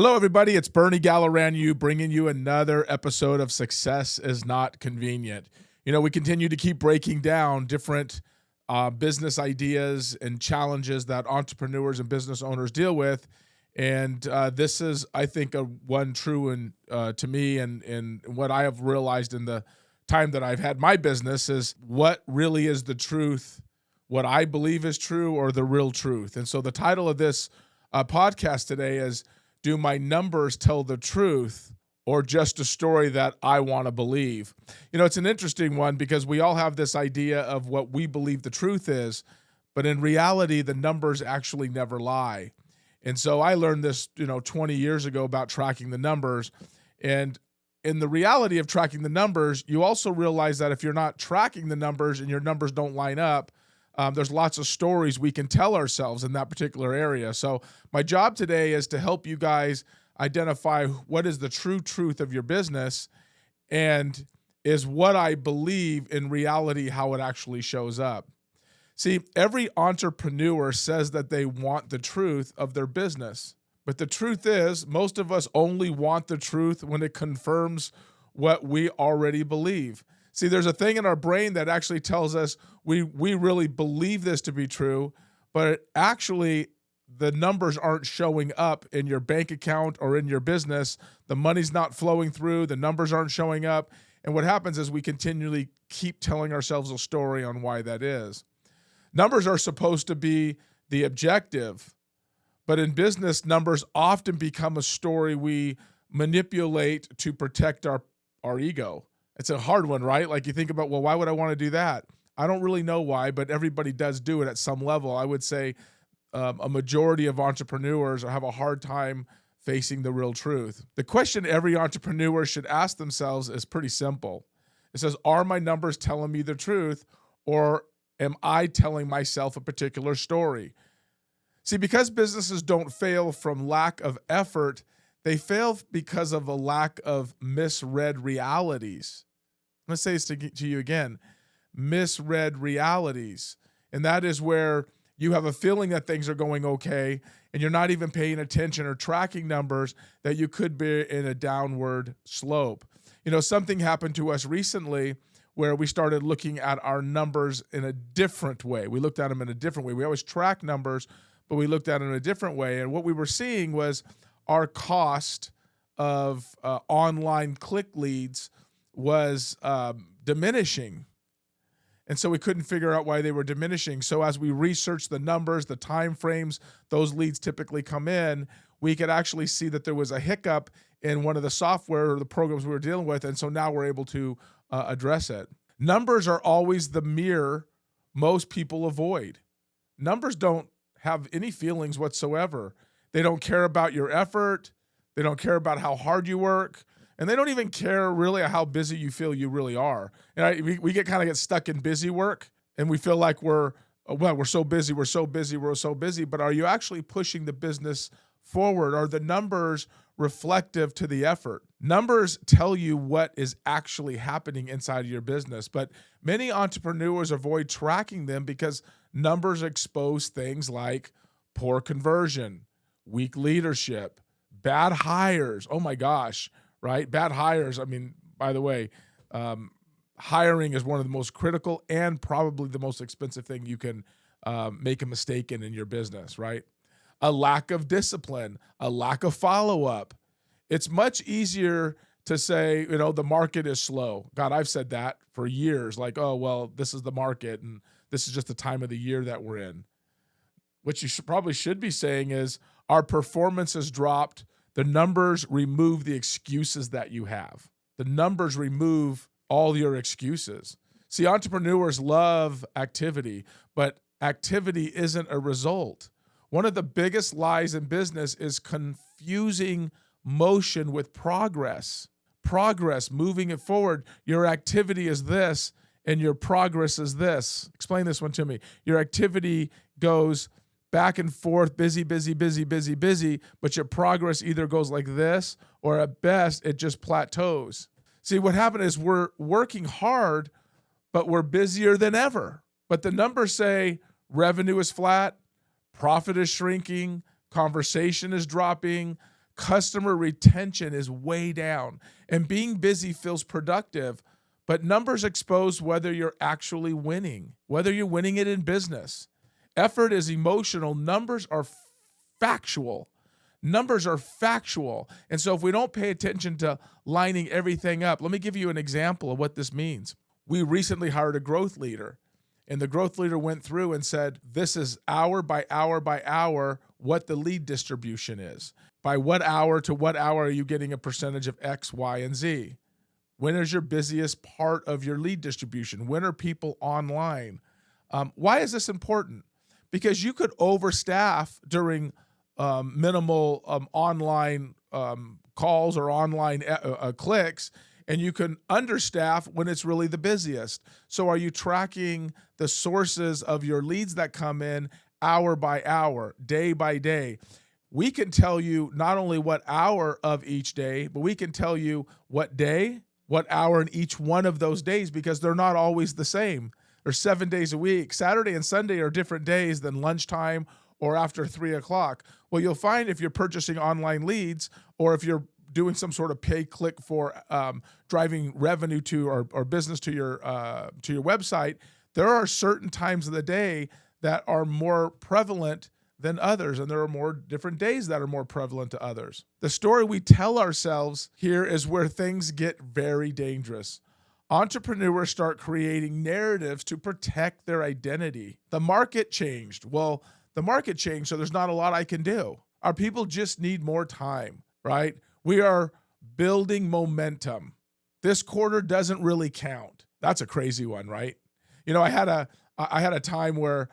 Hello, everybody. It's Bernie Gallerani bringing you another episode of Success is Not Convenient. We continue to keep breaking down different business ideas and challenges that entrepreneurs and business owners deal with. And this is, I think, one true and to me, and what I have realized in the time that I've had my business is what really is the truth, what I believe is true, or the real truth. And so the title of this podcast today is, do my numbers tell the truth or just a story that I want to believe? It's an interesting one because we all have this idea of what we believe the truth is, but in reality, the numbers actually never lie. And so I learned this, 20 years ago about tracking the numbers. And in the reality of tracking the numbers, you also realize that if you're not tracking the numbers and your numbers don't line up, there's lots of stories we can tell ourselves in that particular area. So my job today is to help you guys identify what is the true truth of your business and is what I believe in reality, how it actually shows up. See, every entrepreneur says that they want the truth of their business. But the truth is, most of us only want the truth when it confirms what we already believe. See, there's a thing in our brain that actually tells us we really believe this to be true, but actually the numbers aren't showing up in your bank account or in your business. The money's not flowing through. The numbers aren't showing up. And what happens is we continually keep telling ourselves a story on why that is. Numbers are supposed to be the objective, but in business, numbers often become a story we manipulate to protect our ego. It's a hard one, right? Like you think about, well, why would I want to do that? I don't really know why, but everybody does do it at some level. I would say a majority of entrepreneurs have a hard time facing the real truth. The question every entrepreneur should ask themselves is pretty simple. It says, are my numbers telling me the truth, or am I telling myself a particular story? See, because businesses don't fail from lack of effort, they fail because of a lack of misread realities. Let's say this to you again, misread realities. And that is where you have a feeling that things are going okay, and you're not even paying attention or tracking numbers that you could be in a downward slope. Something happened to us recently where we started looking at our numbers in a different way. We looked at them in a different way. We always track numbers, but we looked at it in a different way. And what we were seeing was our cost of online click leads was diminishing. And so we couldn't figure out why they were diminishing. So as we researched the numbers, the time frames, those leads typically come in, we could actually see that there was a hiccup in one of the software or the programs we were dealing with. And so now we're able to address it. Numbers are always the mirror most people avoid. Numbers don't have any feelings whatsoever. They don't care about your effort. They don't care about how hard you work. And they don't even care really how busy you feel you really are. And we get stuck in busy work, and we feel like we're so busy. But are you actually pushing the business forward? Are the numbers reflective to the effort? Numbers tell you what is actually happening inside of your business, but many entrepreneurs avoid tracking them because numbers expose things like poor conversion, weak leadership, bad hires. Oh my gosh, right? Bad hires. I mean, by the way, hiring is one of the most critical and probably the most expensive thing you can make a mistake in your business, right? A lack of discipline, a lack of follow-up. It's much easier to say, the market is slow. God, I've said that for years, like, oh, well, this is the market and this is just the time of the year that we're in. What you probably should be saying is our performance has dropped. The numbers remove the excuses that you have. The numbers remove all your excuses. See, entrepreneurs love activity, but activity isn't a result. One of the biggest lies in business is confusing motion with progress. Progress, moving it forward. Your activity is this, and your progress is this. Explain this one to me. Your activity goes back and forth, busy, but your progress either goes like this, or at best, it just plateaus. See, what happened is we're working hard, but we're busier than ever. But the numbers say revenue is flat, profit is shrinking, conversation is dropping, Customer retention is way down, and being busy feels productive, but numbers expose whether you're actually winning, whether you're winning it in business. Effort is emotional. Numbers are factual. Numbers are factual. And so if we don't pay attention to lining everything up, let me give you an example of what this means. We recently hired a growth leader, and the growth leader went through and said, this is hour by hour by hour what the lead distribution is. By what hour to what hour are you getting a percentage of X, Y, and Z? When is your busiest part of your lead distribution? When are people online? Why is this important? Because you could overstaff during minimal online calls or online clicks, and you can understaff when it's really the busiest. So are you tracking the sources of your leads that come in hour by hour, day by day? We can tell you not only what hour of each day, but we can tell you what day, what hour in each one of those days, because they're not always the same. There's 7 days a week. Saturday and Sunday are different days than lunchtime or after 3 o'clock. Well, you'll find if you're purchasing online leads, or if you're doing some sort of pay click for driving revenue to or business to your website, there are certain times of the day that are more prevalent than others, and there are more different days that are more prevalent to others. The story we tell ourselves here is where things get very dangerous. Entrepreneurs start creating narratives to protect their identity. The market changed. Well, the market changed, so there's not a lot I can do. Our people just need more time, right? We are building momentum. This quarter doesn't really count. That's a crazy one, right? You know, I had a time where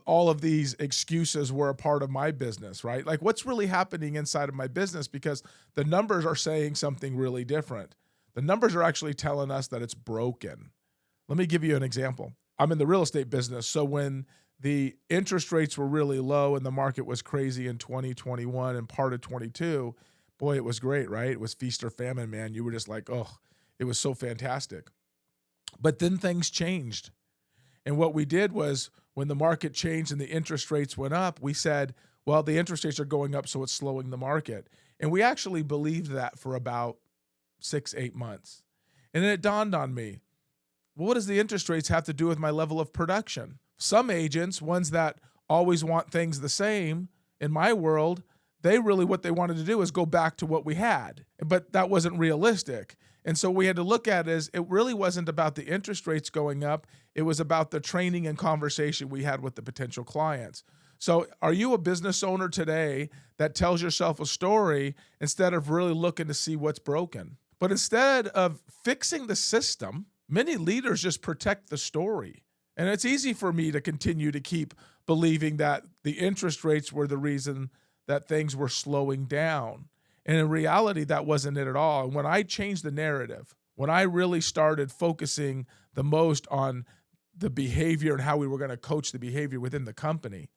all of these excuses were a part of my business, right? Like, what's really happening inside of my business? Because the numbers are saying something really different. The numbers are actually telling us that it's broken. Let me give you an example. I'm in the real estate business. So when the interest rates were really low and the market was crazy in 2021 and part of 22, boy, it was great, right? It was feast or famine, man. You were just like, oh, it was so fantastic. But then things changed. And what we did was, when the market changed and the interest rates went up, we said, well, the interest rates are going up, so it's slowing the market. And we actually believed that for about 6-8 months. And then it dawned on me, well, what does the interest rates have to do with my level of production? Some agents, ones that always want things the same, in my world, what they wanted to do is go back to what we had. But that wasn't realistic. And so we had to look at it as, it really wasn't about the interest rates going up. It was about the training and conversation we had with the potential clients. So are you a business owner today that tells yourself a story instead of really looking to see what's broken? But instead of fixing the system, many leaders just protect the story. And it's easy for me to continue to keep believing that the interest rates were the reason that things were slowing down. And in reality, that wasn't it at all. And when I changed the narrative, when I really started focusing the most on the behavior and how we were going to coach the behavior within the company,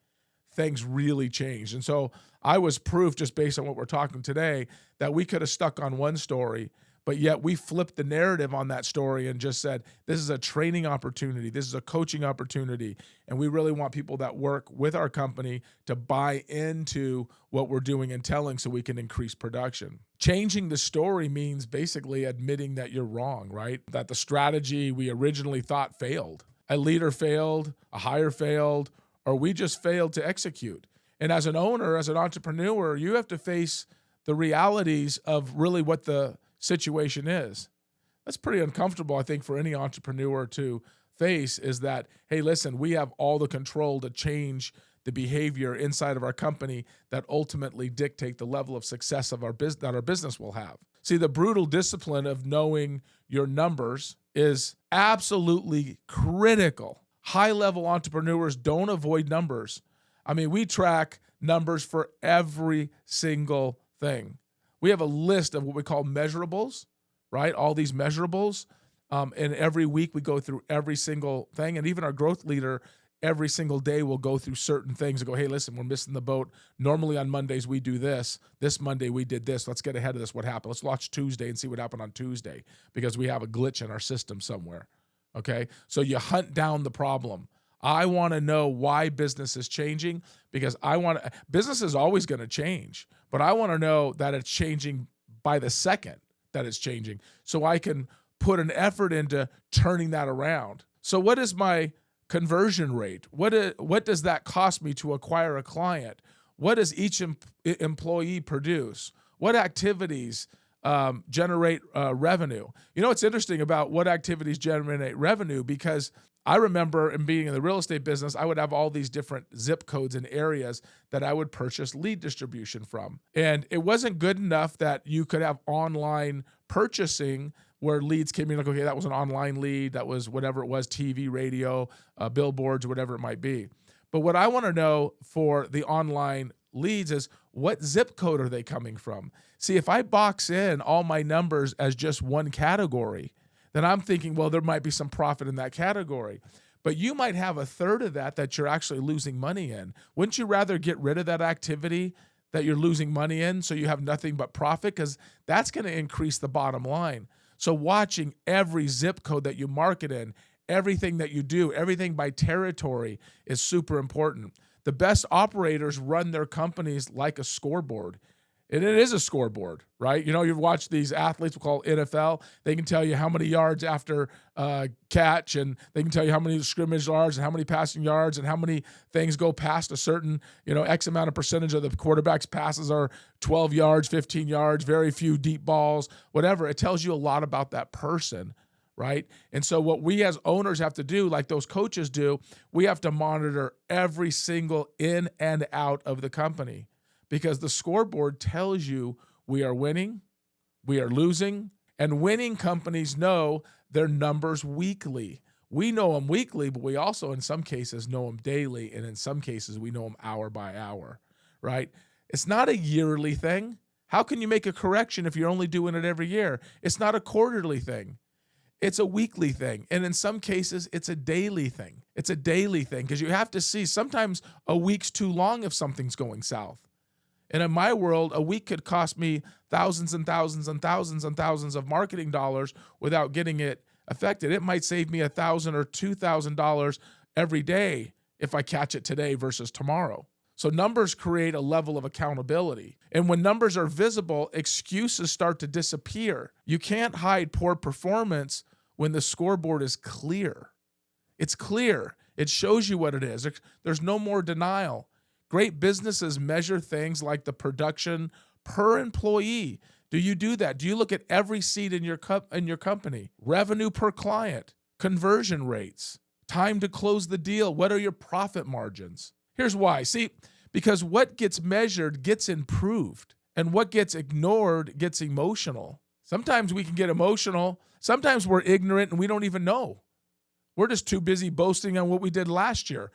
things really changed. And so I was proof, just based on what we're talking today, that we could have stuck on one story, but yet we flipped the narrative on that story and just said, this is a training opportunity. This is a coaching opportunity. And we really want people that work with our company to buy into what we're doing and telling, so we can increase production. Changing the story means basically admitting that you're wrong, right? That the strategy we originally thought failed. A leader failed, a hire failed, or we just failed to execute. And as an owner, as an entrepreneur, you have to face the realities of really what the situation is. That's pretty uncomfortable, I think, for any entrepreneur to face, is that, hey, listen, we have all the control to change the behavior inside of our company that ultimately dictate the level of success of that our business will have. See, the brutal discipline of knowing your numbers is absolutely critical. High-level entrepreneurs don't avoid numbers. I mean, we track numbers for every single thing. We have a list of what we call measurables, right? All these measurables. And every week we go through every single thing. And even our growth leader, every single day will go through certain things and go, hey, listen, we're missing the boat. Normally on Mondays we do this. This Monday we did this. Let's get ahead of this. What happened? Let's watch Tuesday and see what happened on Tuesday, because we have a glitch in our system somewhere. Okay? So you hunt down the problem. I want to know why business is changing, because business is always going to change, but I want to know that it's changing by the second that it's changing, so I can put an effort into turning that around. So what is my conversion rate? What does that cost me to acquire a client? What does each employee produce? What activities generate revenue? You know, what's interesting about what activities generate revenue, because I remember in being in the real estate business, I would have all these different zip codes and areas that I would purchase lead distribution from. And it wasn't good enough that you could have online purchasing where leads came in, like, okay, that was an online lead, that was whatever it was, TV, radio, billboards, whatever it might be. But what I want to know for the online leads is, what zip code are they coming from? See, if I box in all my numbers as just one category, then I'm thinking, well, there might be some profit in that category. But you might have a third of that you're actually losing money in. Wouldn't you rather get rid of that activity that you're losing money in so you have nothing but profit? Because that's going to increase the bottom line. So watching every zip code that you market in, everything that you do, everything by territory is super important. The best operators run their companies like a scoreboard. And it is a scoreboard, right? You know, you've watched these athletes, we'll call NFL. They can tell you how many yards after catch, and they can tell you how many scrimmage yards and how many passing yards and how many things go past a certain, X amount of percentage of the quarterback's passes are 12 yards, 15 yards, very few deep balls, whatever. It tells you a lot about that person, right? And so what we as owners have to do, like those coaches do, we have to monitor every single in and out of the company. Because the scoreboard tells you we are winning, we are losing, and winning companies know their numbers weekly. We know them weekly, but we also, in some cases, know them daily, and in some cases, we know them hour by hour, right? It's not a yearly thing. How can you make a correction if you're only doing it every year? It's not a quarterly thing. It's a weekly thing. And in some cases, it's a daily thing. It's a daily thing, because you have to see, sometimes a week's too long if something's going south. And in my world, a week could cost me thousands and thousands and thousands and thousands of marketing dollars without getting it affected. It might save me $1,000 or $2,000 every day if I catch it today versus tomorrow. So numbers create a level of accountability. And when numbers are visible, excuses start to disappear. You can't hide poor performance when the scoreboard is clear. It's clear. It shows you what it is. There's no more denial. Great businesses measure things like the production per employee. Do you do that? Do you look at every seat in your company? Revenue per client, conversion rates, time to close the deal. What are your profit margins? Here's why. See, because what gets measured gets improved, and what gets ignored gets emotional. Sometimes we can get emotional. Sometimes we're ignorant and we don't even know. We're just too busy boasting on what we did last year.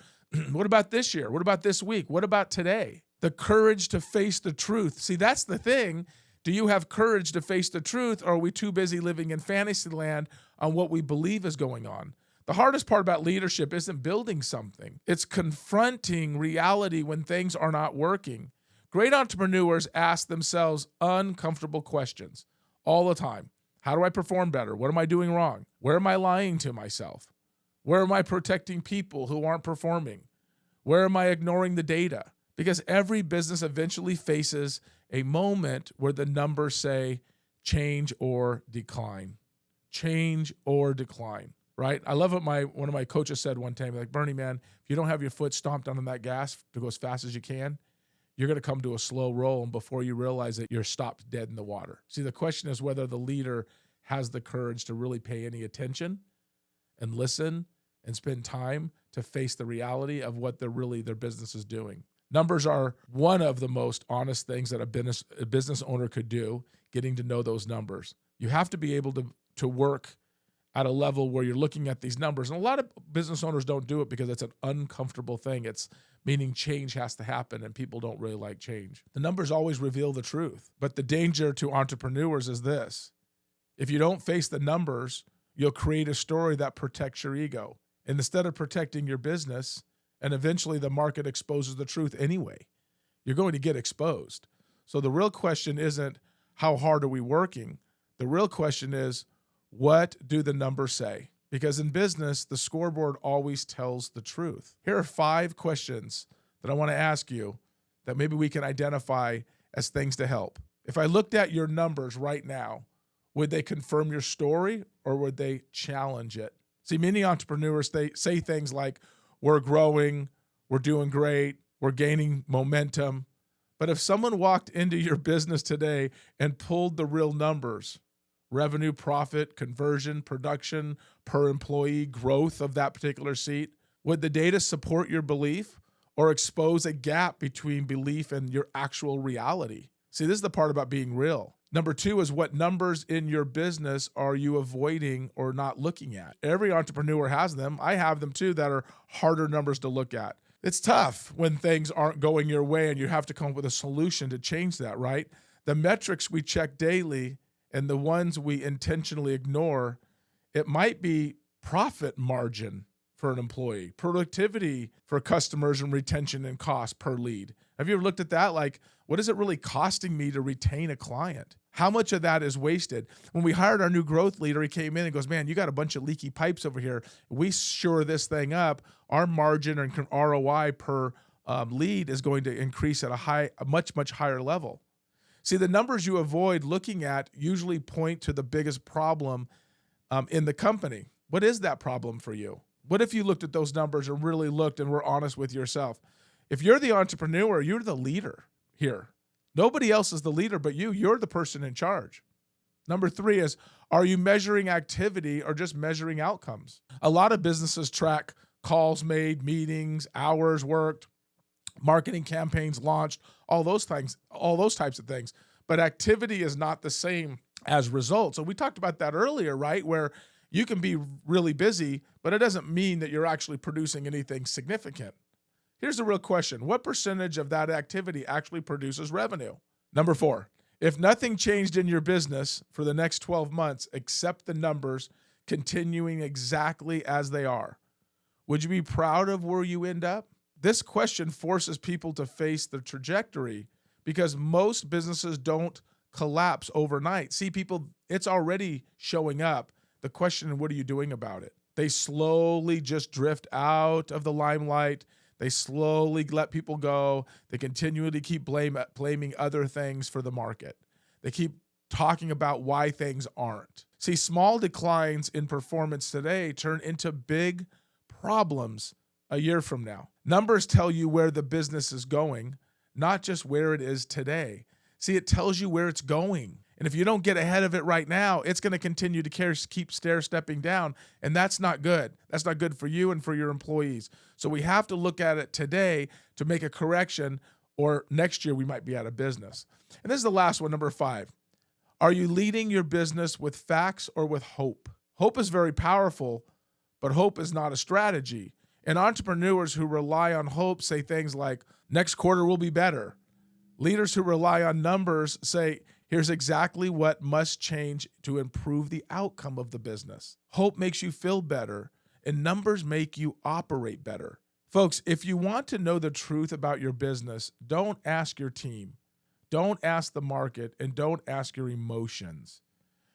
What about this year? What about this week? What about today? The courage to face the truth. See, that's the thing. Do you have courage to face the truth, or are we too busy living in fantasy land on what we believe is going on? The hardest part about leadership isn't building something. It's confronting reality when things are not working. Great entrepreneurs ask themselves uncomfortable questions all the time. How do I perform better? What am I doing wrong? Where am I lying to myself? Where am I protecting people who aren't performing? Where am I ignoring the data? Because every business eventually faces a moment where the numbers say change or decline. Change or decline, right? I love what one of my coaches said one time, like, Bernie, man, if you don't have your foot stomped on that gas to go as fast as you can, you're going to come to a slow roll, and before you realize it, you're stopped dead in the water. See, the question is whether the leader has the courage to really pay any attention and listen and spend time to face the reality of what their business is doing. Numbers are one of the most honest things that a business owner could do, getting to know those numbers. You have to be able to work at a level where you're looking at these numbers. And a lot of business owners don't do it because it's an uncomfortable thing. It's meaning change has to happen, and people don't really like change. The numbers always reveal the truth. But the danger to entrepreneurs is this. If you don't face the numbers, you'll create a story that protects your ego. And instead of protecting your business, and eventually the market exposes the truth anyway, you're going to get exposed. So the real question isn't how hard are we working? The real question is, what do the numbers say? because in business, the scoreboard always tells the truth. Here are 5 questions that I want to ask you that maybe we can identify as things to help. If I looked at your numbers right now, would they confirm your story or would they challenge it? See, many entrepreneurs, they say things like, we're growing, we're doing great, we're gaining momentum. But if someone walked into your business today and pulled the real numbers, revenue, profit, conversion, production, per employee, growth of that particular seat, would the data support your belief or expose a gap between belief and your actual reality? See, this is the part about being real. Number 2 is, what numbers in your business are you avoiding or not looking at? Every entrepreneur has them. I have them too, that are harder numbers to look at. It's tough when things aren't going your way and you have to come up with a solution to change that, right? The metrics we check daily and the ones we intentionally ignore, it might be profit margin for an employee, productivity for customers, and retention and cost per lead. Have you ever looked at that? Like, what is it really costing me to retain a client? How much of that is wasted? When we hired our new growth leader, he came in and goes, man, you got a bunch of leaky pipes over here. We shore this thing up. Our margin and ROI per lead is going to increase at a much higher level. See, the numbers you avoid looking at usually point to the biggest problem in the company. What is that problem for you? What if you looked at those numbers and really looked and were honest with yourself? If you're the entrepreneur, you're the leader here. Nobody else is the leader but you. You're the person in charge. Number 3 is, are you measuring activity or just measuring outcomes? A lot of businesses track calls made, meetings, hours worked, marketing campaigns launched, all those types of things. But activity is not the same as results. So we talked about that earlier, right? Where you can be really busy, but it doesn't mean that you're actually producing anything significant. Here's the real question. What percentage of that activity actually produces revenue? Number 4, if nothing changed in your business for the next 12 months except the numbers continuing exactly as they are, would you be proud of where you end up? This question forces people to face the trajectory because most businesses don't collapse overnight. See, people, it's already showing up. The question, what are you doing about it? They slowly just drift out of the limelight. They slowly let people go. They continually keep blaming other things for the market. They keep talking about why things aren't. See, small declines in performance today turn into big problems a year from now. Numbers tell you where the business is going, not just where it is today. See, it tells you where it's going. And if you don't get ahead of it right now, it's going to continue to keep stair-stepping down, and that's not good. That's not good for you and for your employees. So we have to look at it today to make a correction, or next year we might be out of business. And this is the last one, number 5. Are you leading your business with facts or with hope? Hope is very powerful, but hope is not a strategy. And entrepreneurs who rely on hope say things like, next quarter will be better. Leaders who rely on numbers say, here's exactly what must change to improve the outcome of the business. Hope makes you feel better, and numbers make you operate better. Folks, if you want to know the truth about your business, don't ask your team, don't ask the market, and don't ask your emotions.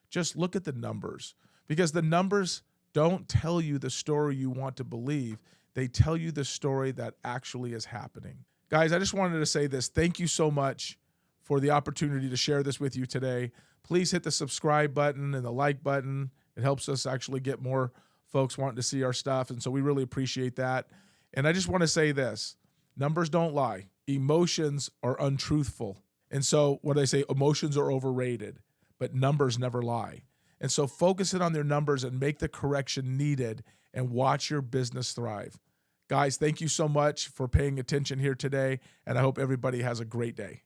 Just look at the numbers, because the numbers don't tell you the story you want to believe. They tell you the story that actually is happening. Guys, I just wanted to say this. Thank you so much for the opportunity to share this with you today. Please hit the subscribe button and the like button. It helps us actually get more folks wanting to see our stuff, and so we really appreciate that. And I just want to say this. Numbers don't lie. Emotions are untruthful. And so what I say, emotions are overrated, but numbers never lie. And so focus in on their numbers and make the correction needed and watch your business thrive. Guys, thank you so much for paying attention here today, and I hope everybody has a great day.